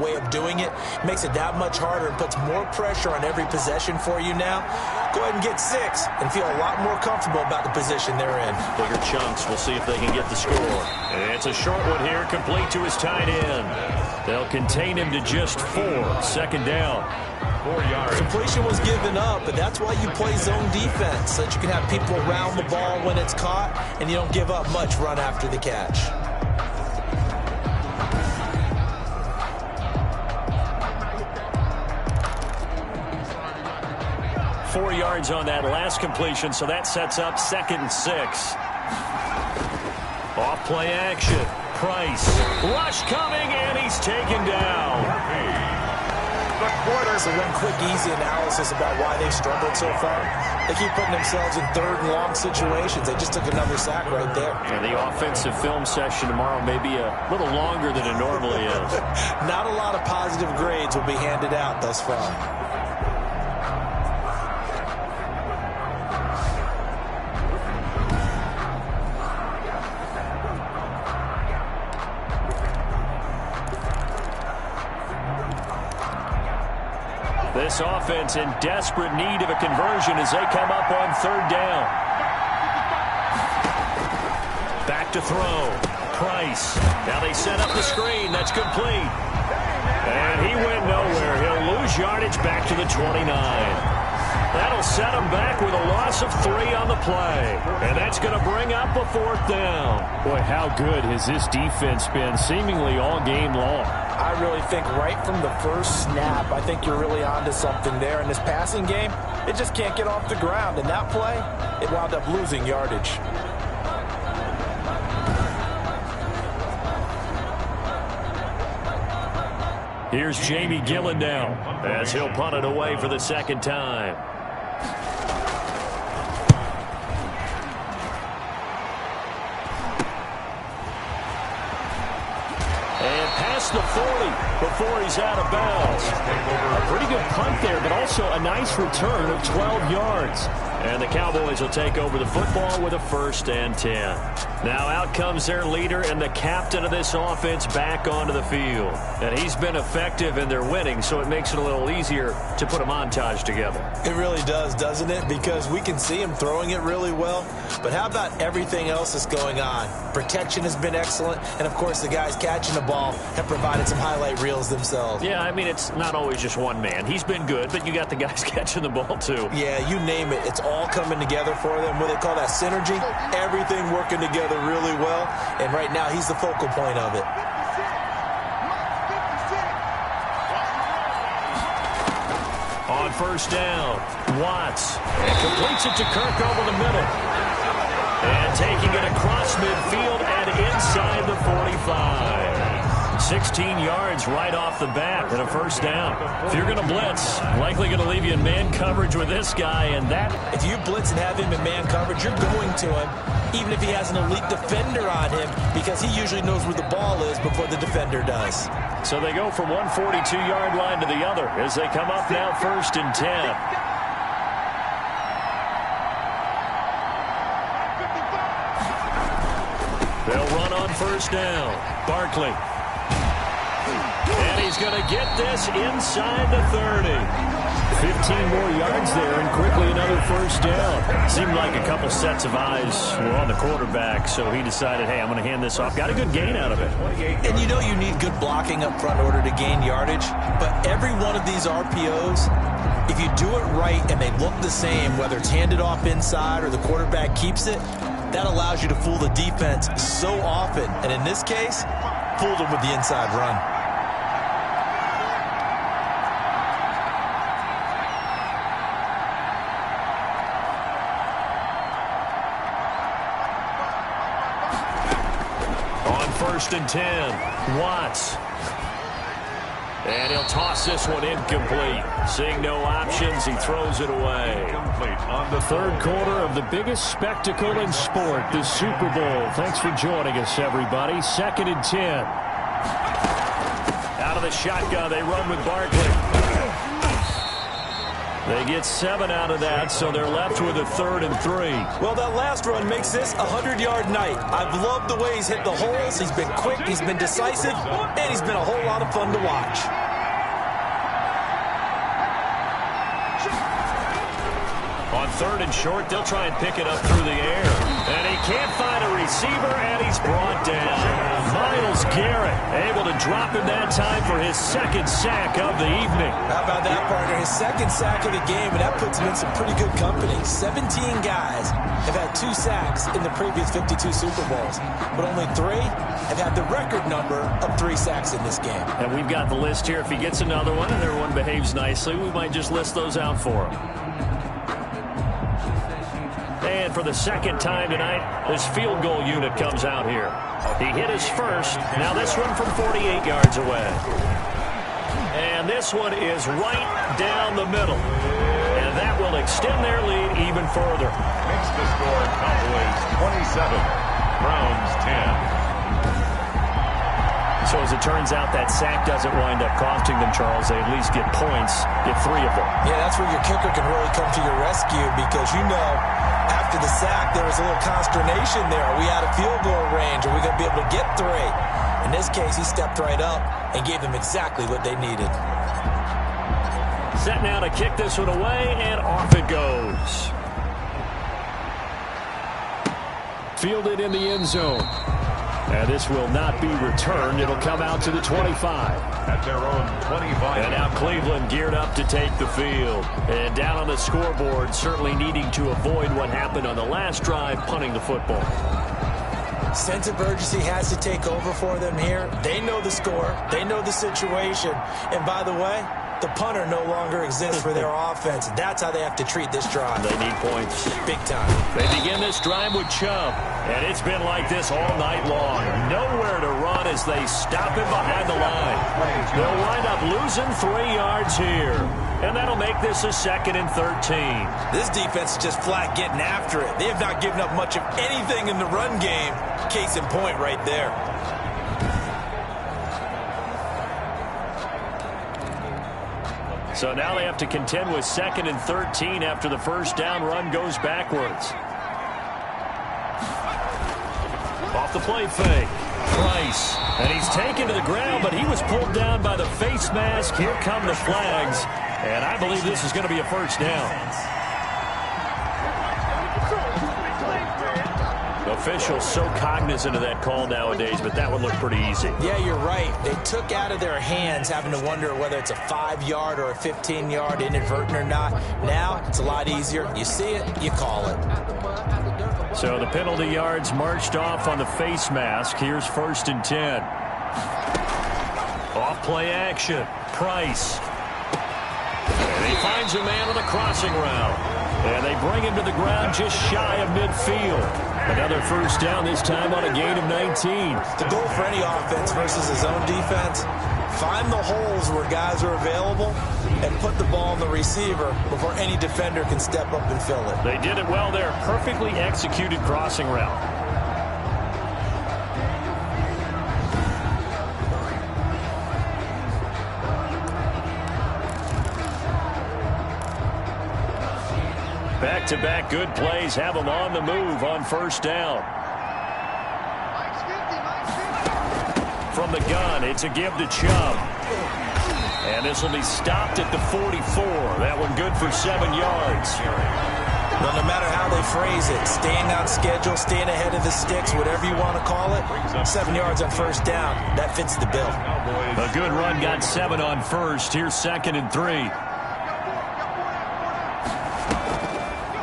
[SPEAKER 3] way of doing it makes it that much harder and puts more pressure on every possession for you now. Go ahead and get 6 and feel a lot more comfortable about the position they're in.
[SPEAKER 2] Bigger chunks. We'll see if they can get the score. And it's a short one here, complete to his tight end. They'll contain him to just 4. Second down.
[SPEAKER 1] 4 yards.
[SPEAKER 3] Completion was given up, but that's why you play zone defense, so that you can have people around the ball when it's caught, and you don't give up much run after the catch.
[SPEAKER 2] 4 yards on that last completion, so that sets up 2nd and 6. Off play action. Price. Rush coming, and he's taken down.
[SPEAKER 3] So one quick, easy analysis about why they've struggled so far. They keep putting themselves in 3rd and long situations. They just took another sack right there.
[SPEAKER 2] And the offensive film session tomorrow may be a little longer than it normally is.
[SPEAKER 3] Not a lot of positive grades will be handed out thus far.
[SPEAKER 2] This offense in desperate need of a conversion as they come up on 3rd down. Back to throw. Price. Now they set up the screen. That's complete. And he went nowhere. He'll lose yardage back to the 29. That'll set him back with a loss of 3 on the play. And that's going to bring up a 4th down.
[SPEAKER 6] Boy, how good has this defense been seemingly all game long.
[SPEAKER 3] I really think right from the first snap, I think you're really onto something there. In this passing game, it just can't get off the ground. And that play, it wound up losing yardage.
[SPEAKER 2] Here's Jamie Gillen now as he'll punt it away for the 2nd time. And past the 40 before he's out of bounds. A pretty good punt there, but also a nice return of 12 yards. And the Cowboys will take over the football with a 1st and 10. Now out comes their leader and the captain of this offense back onto the field. And he's been effective in their winning, so it makes it a little easier to put a montage together.
[SPEAKER 3] It really does, doesn't it? Because we can see him throwing it really well. But how about everything else that's going on? Protection has been excellent. And, of course, the guys catching the ball have provided some highlight reels themselves.
[SPEAKER 2] Yeah, I mean, it's not always just one man. He's been good, but you got the guys catching the ball, too.
[SPEAKER 3] Yeah, you name it. It's all coming together for them. What they call that synergy. Everything working together really well. And right now, he's the focal point of it.
[SPEAKER 2] On 1st down, Watts. And completes it to Kirk over the middle. And taking it across midfield and inside the 45. 16 yards right off the bat and a 1st down. If you're going to blitz, likely going to leave you in man coverage with this guy, and that...
[SPEAKER 3] If you blitz and have him in man coverage, you're going to him, even if he has an elite defender on him, because he usually knows where the ball is before the defender does.
[SPEAKER 2] So they go from one 42-yard line to the other as they come up now 1st and 10. They'll run on 1st down. Barkley. And he's going to get this inside the 30. 15 more yards there and quickly another 1st down. Seemed like a couple sets of eyes were on the quarterback, so he decided, hey, I'm going to hand this off. Got a good gain out of it.
[SPEAKER 3] And you know you need good blocking up front in order to gain yardage, but every one of these RPOs, if you do it right and they look the same, whether it's handed off inside or the quarterback keeps it, that allows you to fool the defense so often. And in this case, fooled them with the inside run.
[SPEAKER 2] On 1st and 10, Watts. And he'll toss this one incomplete. Seeing no options, he throws it away.
[SPEAKER 6] On the 3rd quarter of the biggest spectacle in sport, the Super Bowl. Thanks for joining us, everybody. 2nd and 10.
[SPEAKER 2] Out of the shotgun, they run with Barkley. They get 7 out of that, so they're left with a 3rd and 3.
[SPEAKER 3] Well, that last run makes this a 100-yard night. I've loved the way he's hit the holes. He's been quick, he's been decisive, and he's been a whole lot of fun to watch.
[SPEAKER 2] On 3rd and short, they'll try and pick it up through the air. And he can't find a receiver, and he's brought down. Myles Garrett able to drop him that time for his 2nd sack of the evening.
[SPEAKER 3] How about that, partner? His 2nd sack of the game, and that puts him in some pretty good company. 17 guys have had 2 sacks in the previous 52 Super Bowls, but only 3 have had the record number of 3 sacks in this game.
[SPEAKER 2] And we've got the list here. If he gets another one and everyone behaves nicely, we might just list those out for him.
[SPEAKER 6] And for the second time tonight, this field goal unit comes out here. He hit his first. Now this one from 48 yards away. And this one is right down the middle. And that will extend their lead even further.
[SPEAKER 1] Makes the score Cowboys 27, Browns 10.
[SPEAKER 6] So as it turns out, that sack doesn't wind up costing them, Charles. They at least get points, get 3 of them.
[SPEAKER 3] Yeah, that's where your kicker can really come to your rescue because, you know, after the sack, there was a little consternation there. Are we out of field goal range? Are we going to be able to get 3? In this case, he stepped right up and gave them exactly what they needed.
[SPEAKER 6] Set now to kick this one away, and off it goes. Fielded in the end zone. And this will not be returned. It'll come out to the 25.
[SPEAKER 1] At their own 25.
[SPEAKER 6] And now Cleveland geared up to take the field. And down on the scoreboard, certainly needing to avoid what happened on the last drive, punting the football.
[SPEAKER 3] Sense of urgency has to take over for them here. They know the score. They know the situation. And by the way, the punter no longer exists for their offense. That's how they have to treat this drive.
[SPEAKER 6] They need points.
[SPEAKER 3] Big time.
[SPEAKER 6] They begin this drive with Chubb. And it's been like this all night long. Nowhere to run as they stop him behind the line. They'll wind up losing 3 yards here. And that'll make this a 2nd and 13.
[SPEAKER 3] This defense is just flat getting after it. They have not given up much of anything in the run game. Case in point right there.
[SPEAKER 6] So now they have to contend with 2nd and 13 after the first down run goes backwards. Off the play fake. Price. And he's taken to the ground, but he was pulled down by the face mask. Here come the flags. And I believe this is going to be a first down. Officials so cognizant of that call nowadays, but that one looked pretty easy.
[SPEAKER 3] Yeah, you're right. They took out of their hands having to wonder whether it's a 5-yard or a 15-yard, inadvertent or not. Now, it's a lot easier. You see it, you call it.
[SPEAKER 6] So the penalty yards marched off on the face mask. Here's 1st and 10. Off play action. Price. And he finds a man on the crossing route. And they bring him to the ground just shy of midfield. Another first down, this time on a gain of 19.
[SPEAKER 3] The goal for any offense versus his own defense, find the holes where guys are available and put the ball on the receiver before any defender can step up and fill it.
[SPEAKER 6] They did it well there. Perfectly executed crossing route. Back-to-back good plays have them on the move on first down. From the gun, it's a give to Chubb. And this will be stopped at the 44. That one good for 7 yards.
[SPEAKER 3] Well, no matter how they phrase it, staying on schedule, staying ahead of the sticks, whatever you want to call it, 7 yards on first down, that fits the bill.
[SPEAKER 6] A good run got 7 on first. Here's 2nd and 3.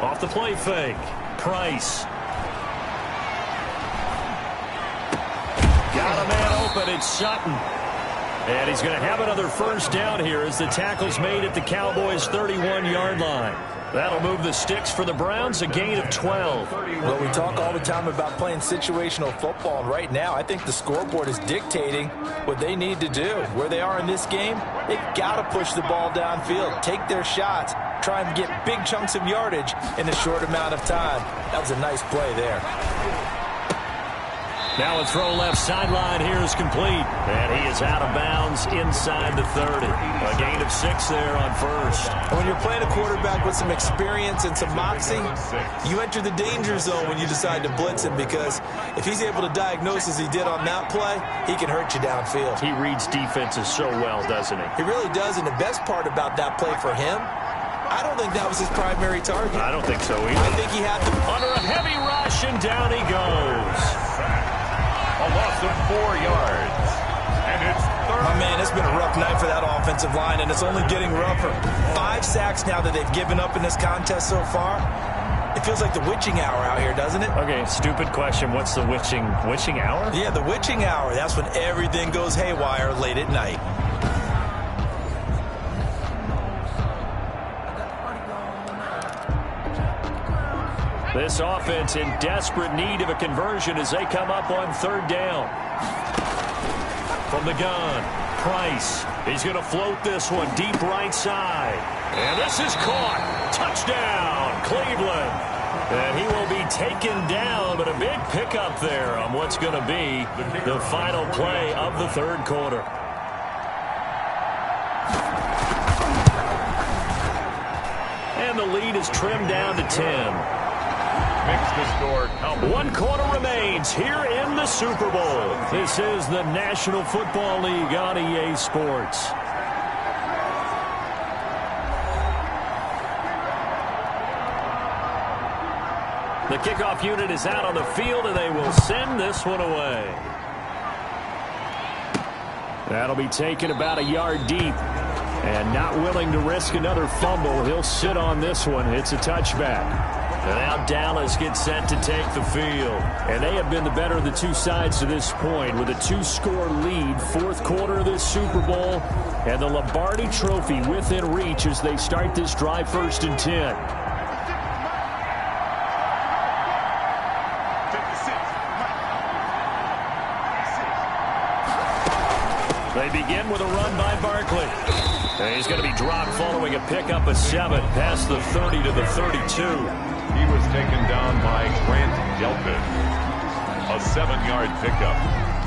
[SPEAKER 6] Off the play fake. Price. Got a man open. It's Sutton. And he's going to have another first down here as the tackle's made at the Cowboys' 31-yard line. That'll move the sticks for the Browns, a gain of 12.
[SPEAKER 3] Well, we talk all the time about playing situational football. Right now, I think the scoreboard is dictating what they need to do. Where they are in this game, they've got to push the ball downfield, take their shots, try and get big chunks of yardage in a short amount of time. That was a nice play there.
[SPEAKER 6] Now a throw left sideline here is complete. And he is out of bounds inside the 30. A gain of 6 there on first.
[SPEAKER 3] When you're playing a quarterback with some experience and some moxie, you enter the danger zone when you decide to blitz him, because if he's able to diagnose as he did on that play, he can hurt you downfield.
[SPEAKER 6] He reads defenses so well, doesn't he?
[SPEAKER 3] He really does, and the best part about that play for him, I don't think that was his primary target.
[SPEAKER 6] I don't think so either.
[SPEAKER 3] I think he had to...
[SPEAKER 6] Under a heavy rush, and down he goes.
[SPEAKER 1] A loss of 4 yards. And it's third.
[SPEAKER 3] Oh, man, it's been a rough night for that offensive line, and it's only getting rougher. 5 sacks now that they've given up in this contest so far. It feels like the witching hour out here, doesn't it?
[SPEAKER 6] Okay, stupid question. What's the witching hour?
[SPEAKER 3] Yeah, the witching hour. That's when everything goes haywire late at night.
[SPEAKER 6] This offense in desperate need of a conversion as they come up on third down. From the gun, Price. He's going to float this one deep right side. And this is caught. Touchdown, Cleveland. And he will be taken down, but a big pickup there on what's going to be the final play of the third quarter. And the lead is trimmed down to 10.
[SPEAKER 1] Makes the score count.
[SPEAKER 6] 1 quarter remains here in the Super Bowl. This is the National Football League on EA Sports. The kickoff unit is out on the field, and they will send this one away. That'll be taken about a yard deep. And not willing to risk another fumble, he'll sit on this one. It's a touchback. And now Dallas gets set to take the field. And they have been the better of the two sides to this point with a 2-score lead. Fourth quarter of this Super Bowl. And the Lombardi Trophy within reach as they start this drive 1st and 10. They begin with a run by Barkley. And he's going to be dropped following a pickup of 7 past the 30 to the 32.
[SPEAKER 1] He was taken down by Grant Delpit. A 7-yard pickup.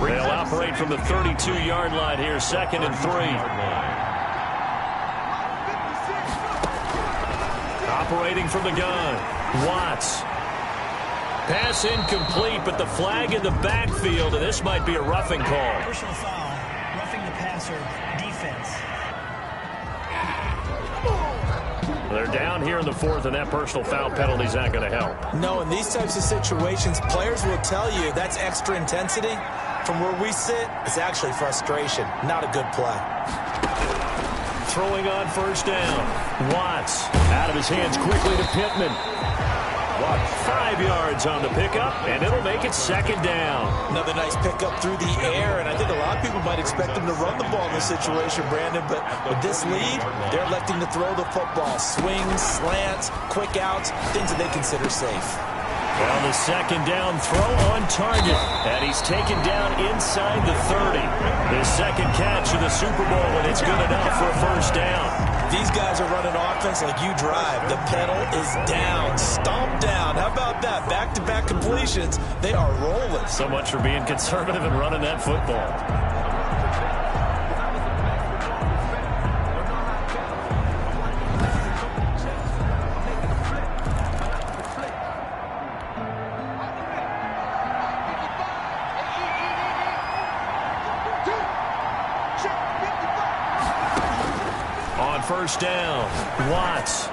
[SPEAKER 6] They'll operate from the 32-yard line here, 2nd and 3. Operating from the gun, Watts. Pass incomplete, but the flag in the backfield, and this might be a roughing call.
[SPEAKER 4] Personal foul, roughing the passer, defense.
[SPEAKER 6] They're down here in the 4th, and that personal foul penalty is not going to help.
[SPEAKER 3] No, in these types of situations, players will tell you that's extra intensity. From where we sit, it's actually frustration. Not a good play.
[SPEAKER 6] Throwing on 1st down. Watts out of his hands quickly to Pittman. 5 yards on the pickup, and it'll make it 2nd down.
[SPEAKER 3] Another nice pickup through the air, and I think a lot of people might expect him to run the ball in this situation, Brandon, but with this lead, they're electing to throw the football. Swings, slants, quick outs, things that they consider safe.
[SPEAKER 6] Well, the 2nd down throw on target, and he's taken down inside the 30. His 2nd catch of the Super Bowl, and it's good enough for a 1st down.
[SPEAKER 3] These guys are running offense like you drive. The pedal is down, stomped down. How about that? Back-to-back completions. They are rolling.
[SPEAKER 6] So much for being conservative and running that football. On 1st down, Watts.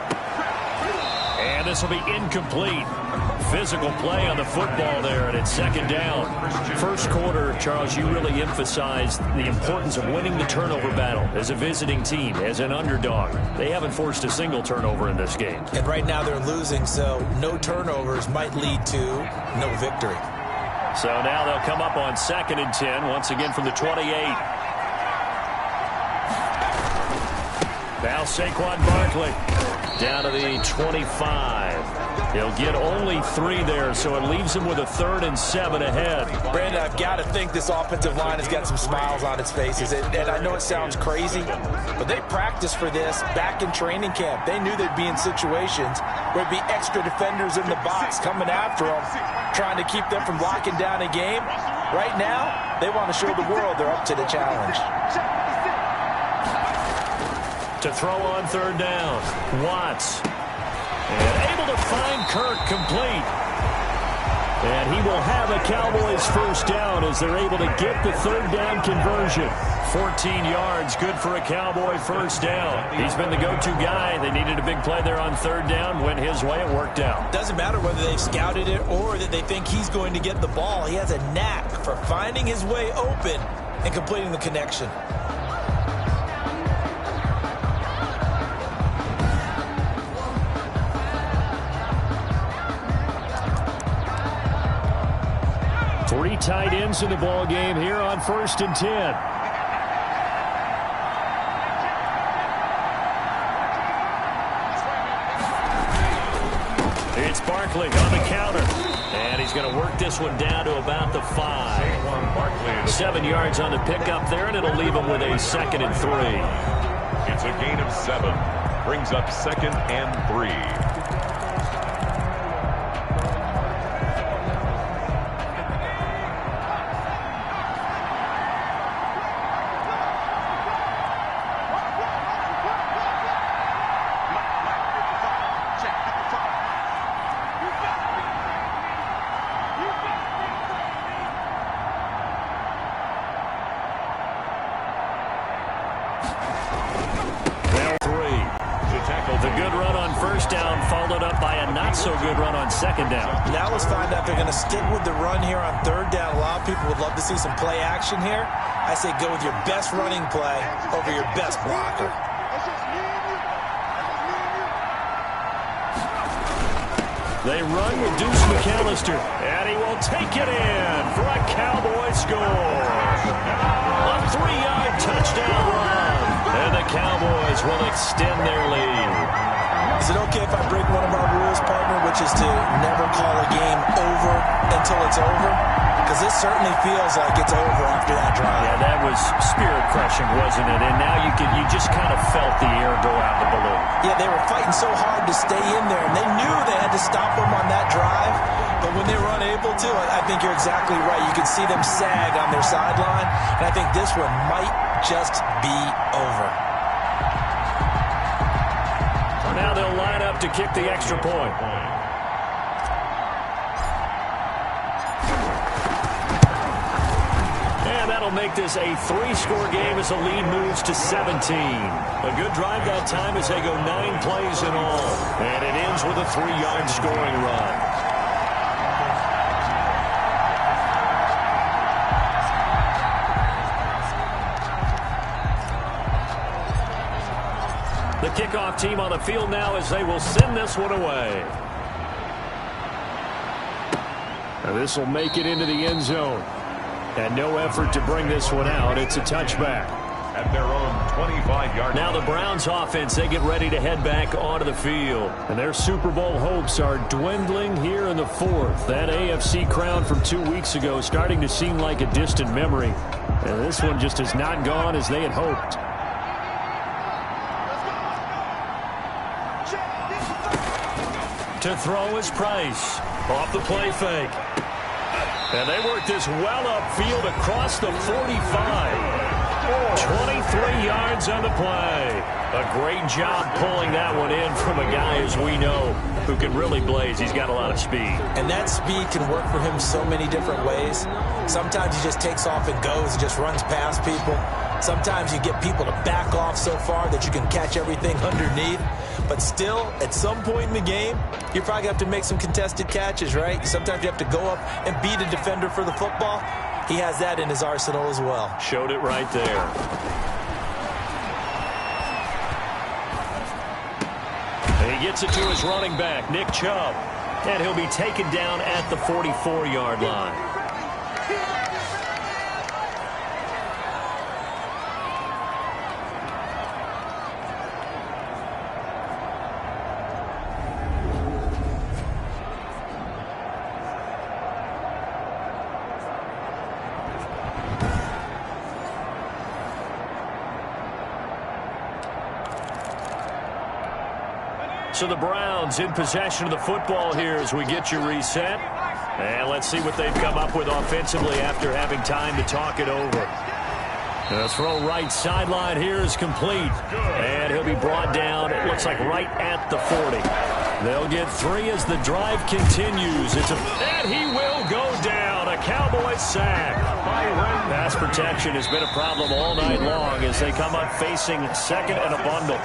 [SPEAKER 6] And this will be incomplete. Physical play on the football there, and it's 2nd down. First quarter, Charles, you really emphasized the importance of winning the turnover battle as a visiting team, as an underdog. They haven't forced a single turnover in this game.
[SPEAKER 3] And right now they're losing, so no turnovers might lead to no victory.
[SPEAKER 6] So now they'll come up on 2nd and 10, once again from the 28. Now Saquon Barkley down to the 25. He'll get only 3 there, so it leaves him with a 3rd and 7 ahead.
[SPEAKER 3] Brandon, I've got to think this offensive line has got some smiles on its faces. And I know it sounds crazy, but they practiced for this back in training camp. They knew they'd be in situations where there'd be extra defenders in the box coming after them, trying to keep them from locking down a game. Right now, they want to show the world they're up to the challenge.
[SPEAKER 6] To throw on 3rd down, Watts. And able to find Kirk complete. And he will have a Cowboys 1st down as they're able to get the 3rd down conversion. 14 yards, good for a Cowboy 1st down. He's been the go-to guy. They needed a big play there on 3rd down. Went his way, it worked out.
[SPEAKER 3] Doesn't matter whether they've scouted it or that they think he's going to get the ball. He has a knack for finding his way open and completing the connection.
[SPEAKER 6] Three tight ends in the ball game here on 1st and 10. It's Barkley on the counter. And he's going to work this one down to about the 5. 7 yards on the pickup there, and it'll leave him with a 2nd and 3.
[SPEAKER 1] It's a gain of 7. Brings up 2nd and 3.
[SPEAKER 6] The good run on 1st down followed up by a not-so-good run on 2nd down.
[SPEAKER 3] Now let's find out if they're going to stick with the run here on 3rd down. A lot of people would love to see some play action here. I say go with your best running play over your best blocker.
[SPEAKER 6] They run with Deuce McAllister, and he will take it in for a Cowboy score. A 3-yard touchdown run, and the Cowboys will extend their lead.
[SPEAKER 3] Is it okay if I break one of our rules, partner, which is to never call a game over until it's over? Because this certainly feels like it's over after that drive.
[SPEAKER 6] Yeah, that was spirit-crushing, wasn't it? And now you just kind of felt the air go out the balloon.
[SPEAKER 3] Yeah, they were fighting so hard to stay in there, and they knew they had to stop them on that drive. But when they were unable to, I think you're exactly right. You can see them sag on their sideline, and I think this one might just be over.
[SPEAKER 6] Now they'll line up to kick the extra point. And that'll make this a 3-score game as the lead moves to 17. A good drive that time as they go 9 plays in all. And it ends with a 3-yard scoring run. The kickoff team on the field now as they will send this one away. Now this will make it into the end zone. And no effort to bring this one out. It's a touchback.
[SPEAKER 1] At their own 25-yard line.
[SPEAKER 6] Now the Browns offense, they get ready to head back onto the field. And their Super Bowl hopes are dwindling here in the 4th. That AFC crown from 2 weeks ago is starting to seem like a distant memory. And this one just has not gone as they had hoped. To throw is Price. Off the play fake. And they work this well upfield across the 45. 23 yards on the play. A great job pulling that one in from a guy, as we know, who can really blaze. He's got a lot of speed.
[SPEAKER 3] And that speed can work for him so many different ways. Sometimes he just takes off and goes and just runs past people. Sometimes you get people to back off so far that you can catch everything underneath. But still, at some point in the game, you probably have to make some contested catches, right? Sometimes you have to go up and beat a defender for the football. He has that in his arsenal as well.
[SPEAKER 6] Showed it right there. And he gets it to his running back, Nick Chubb. And he'll be taken down at the 44-yard line. So the Browns in possession of the football here as we get you reset. And let's see what they've come up with offensively after having time to talk it over. The throw right sideline here is complete. And he'll be brought down, it looks like right at the 40. They'll get 3 as the drive continues. And he will go down. A Cowboys sack. Pass protection has been a problem all night long as they come up facing 2nd and a bundle.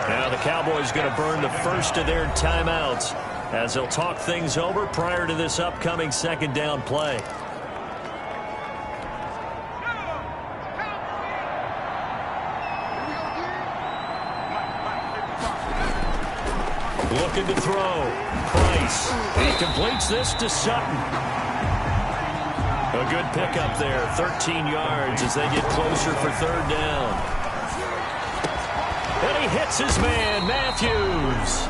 [SPEAKER 6] Now the Cowboys going to burn the first of their timeouts as they'll talk things over prior to this upcoming 2nd down play. Looking to throw. Price. He completes this to Sutton. A good pickup there. 13 yards as they get closer for 3rd down. And he hits his man, Matthews.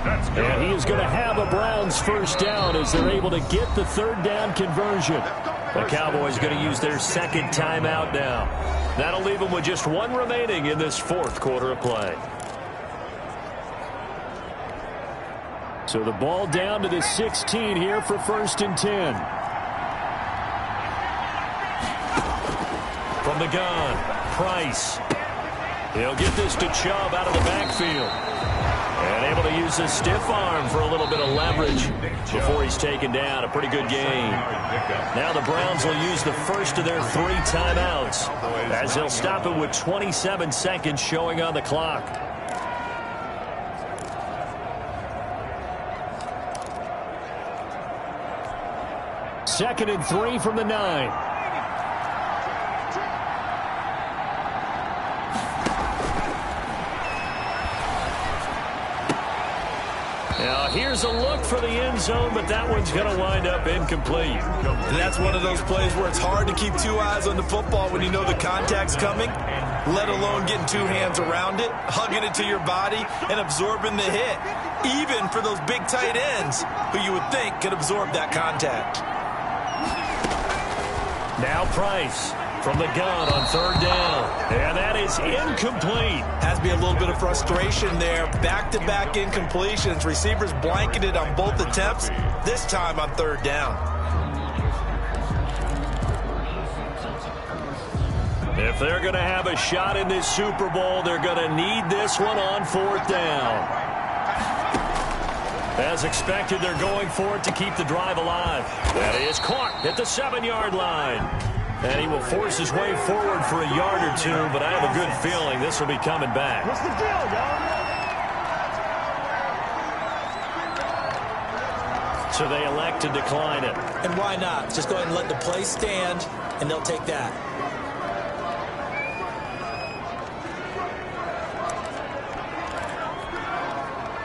[SPEAKER 6] And he is going to have a Browns first down as they're able to get the third down conversion. The Cowboys going to use their second timeout now. That'll leave them with just one remaining in this fourth quarter of play. So the ball down to the 16 here for 1st and 10. From the gun, Price. He'll get this to Chubb out of the backfield. And able to use his stiff arm for a little bit of leverage before he's taken down. A pretty good gain. Now the Browns will use the first of their 3 timeouts as they'll stop it with 27 seconds showing on the clock. Second and 3 from the 9. Now here's a look for the end zone, but that one's going to wind up incomplete.
[SPEAKER 3] And that's one of those plays where it's hard to keep 2 eyes on the football when you know the contact's coming, let alone getting 2 hands around it, hugging it to your body, and absorbing the hit, even for those big tight ends who you would think could absorb that contact.
[SPEAKER 6] Now Price from the gun on 3rd down. And that is incomplete.
[SPEAKER 3] Has to be a little bit of frustration there. Back-to-back incompletions. Receivers blanketed on both attempts, this time on 3rd down.
[SPEAKER 6] If they're going to have a shot in this Super Bowl, they're going to need this one on 4th down. As expected, they're going for it to keep the drive alive. That is caught at the 7-yard line. And he will force his way forward for a yard or 2, but I have a good feeling this will be coming back.
[SPEAKER 4] What's the deal, y'all?
[SPEAKER 6] So they elect to decline it.
[SPEAKER 3] And why not? Just go ahead and let the play stand, and they'll take that.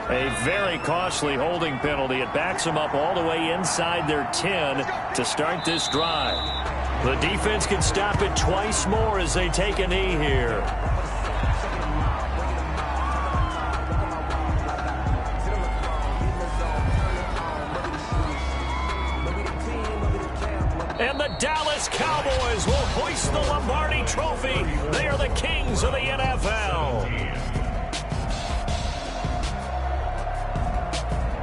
[SPEAKER 6] A very costly holding penalty. It backs them up all the way inside their 10 to start this drive. The defense can stop it twice more as they take a knee here. And the Dallas Cowboys will hoist the Lombardi Trophy. They are the kings of the NFL.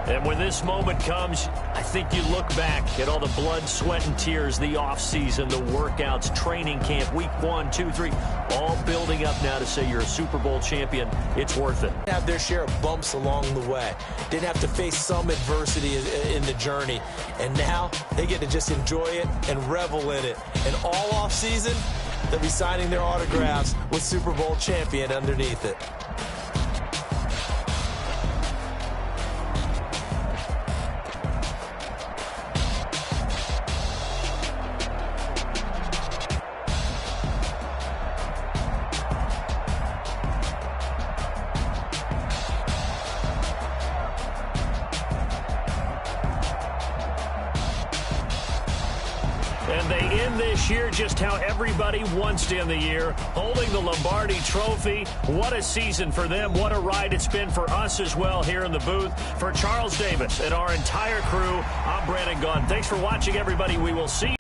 [SPEAKER 6] And when this moment comes, I think you look back at all the blood, sweat, and tears, the offseason, the workouts, training camp, week 1, 2, 3, all building up now to say you're a Super Bowl champion. It's worth it.
[SPEAKER 3] Have their share of bumps along the way. Didn't have to face some adversity in the journey. And now they get to just enjoy it and revel in it. And all offseason, they'll be signing their autographs with Super Bowl champion underneath it.
[SPEAKER 6] And they end this year just how everybody wants to end the year, holding the Lombardi Trophy. What a season for them. What a ride it's been for us as well here in the booth. For Charles Davis and our entire crew, I'm Brandon Gaudin. Thanks for watching, everybody. We will see you.